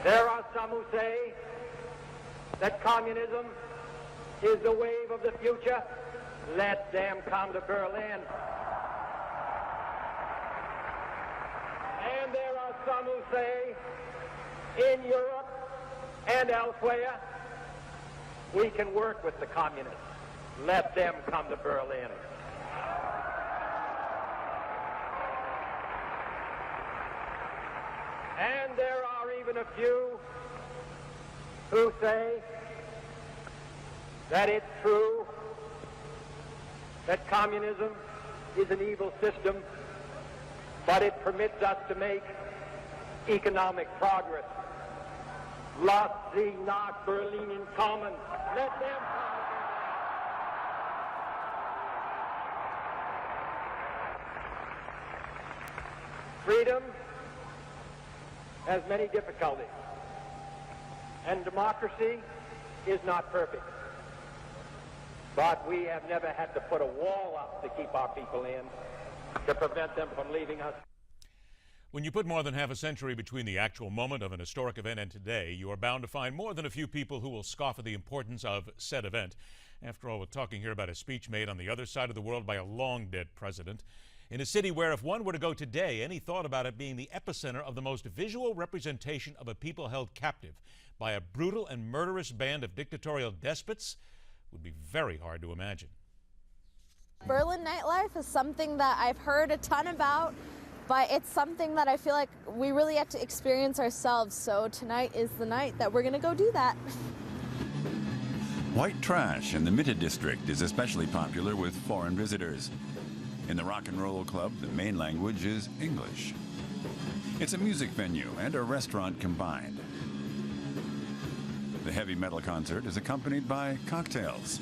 There are some who say that communism is the wave of the future. Let them come to Berlin. And there are some who say, in Europe and elsewhere, we can work with the communists. Let them come to Berlin. And there are even a few who say that it's true that communism is an evil system, but it permits us to make economic progress. Lass sie nach Berlin kommen. Let them come. Freedom has many difficulties, and democracy is not perfect. But we have never had to put a wall up to keep our people in, to prevent them from leaving us. When you put more than half a century between the actual moment of an historic event and today, you are bound to find more than a few people who will scoff at the importance of said event. After all, we're talking here about a speech made on the other side of the world by a long-dead president, in a city where if one were to go today, any thought about it being the epicenter of the most visual representation of a people held captive by a brutal and murderous band of dictatorial despots would be very hard to imagine. Berlin nightlife is something that I've heard a ton about, but it's something that I feel like we really have to experience ourselves. So tonight is the night that we're going to go do that. White trash in the Mitte district is especially popular with foreign visitors. In the Rock and Roll Club, the main language is English. It's a music venue and a restaurant combined. The heavy metal concert is accompanied by cocktails.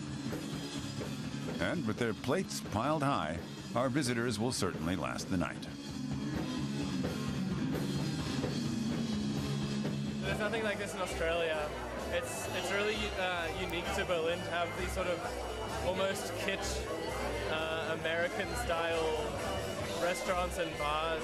And with their plates piled high, our visitors will certainly last the night. There's nothing like this in Australia. It's really unique to Berlin to have these sort of almost kitsch American-style restaurants and bars.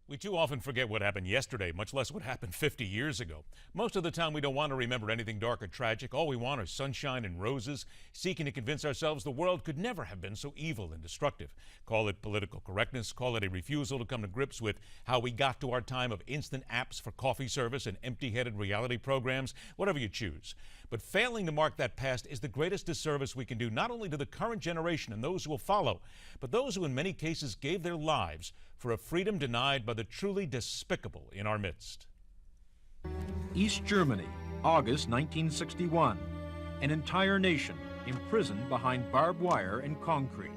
We too often forget what happened yesterday, much less what happened 50 years ago. Most of the time we don't want to remember anything dark or tragic. All we want are sunshine and roses, seeking to convince ourselves the world could never have been so evil and destructive. Call it political correctness, call it a refusal to come to grips with how we got to our time of instant apps for coffee service and empty-headed reality programs, whatever you choose. But failing to mark that past is the greatest disservice we can do, not only to the current generation and those who will follow, but those who in many cases gave their lives for a freedom denied by the truly despicable in our midst. East Germany, August 1961. An entire nation imprisoned behind barbed wire and concrete.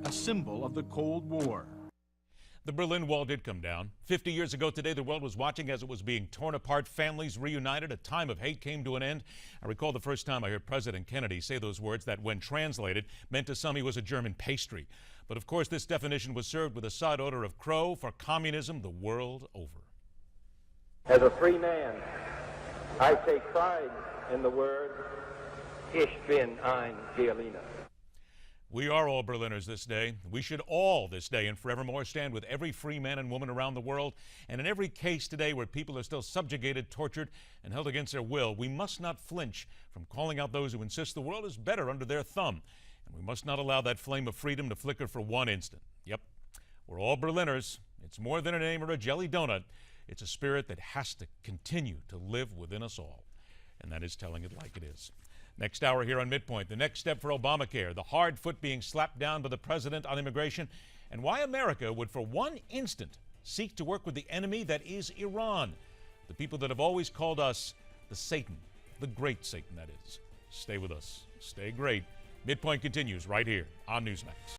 A symbol of the Cold War. The Berlin Wall did come down. 50 years ago today, the world was watching as it was being torn apart, families reunited, a time of hate came to an end. I recall the first time I heard President Kennedy say those words that, when translated, meant to some he was a German pastry. But of course, this definition was served with a side order of crow for communism the world over. As a free man, I take pride in the word, Ich bin ein Berliner. We are all Berliners this day. We should all this day and forevermore stand with every free man and woman around the world. And in every case today where people are still subjugated, tortured, and held against their will, we must not flinch from calling out those who insist the world is better under their thumb. And we must not allow that flame of freedom to flicker for one instant. Yep, we're all Berliners. It's more than a name or a jelly donut. It's a spirit that has to continue to live within us all. And that is telling it like it is. Next hour here on MidPoint, the next step for Obamacare, the hard foot being slapped down by the president on immigration, and why America would for one instant seek to work with the enemy that is Iran, the people that have always called us the Satan, the great Satan, that is. Stay with us. Stay great. MidPoint continues right here on Newsmax.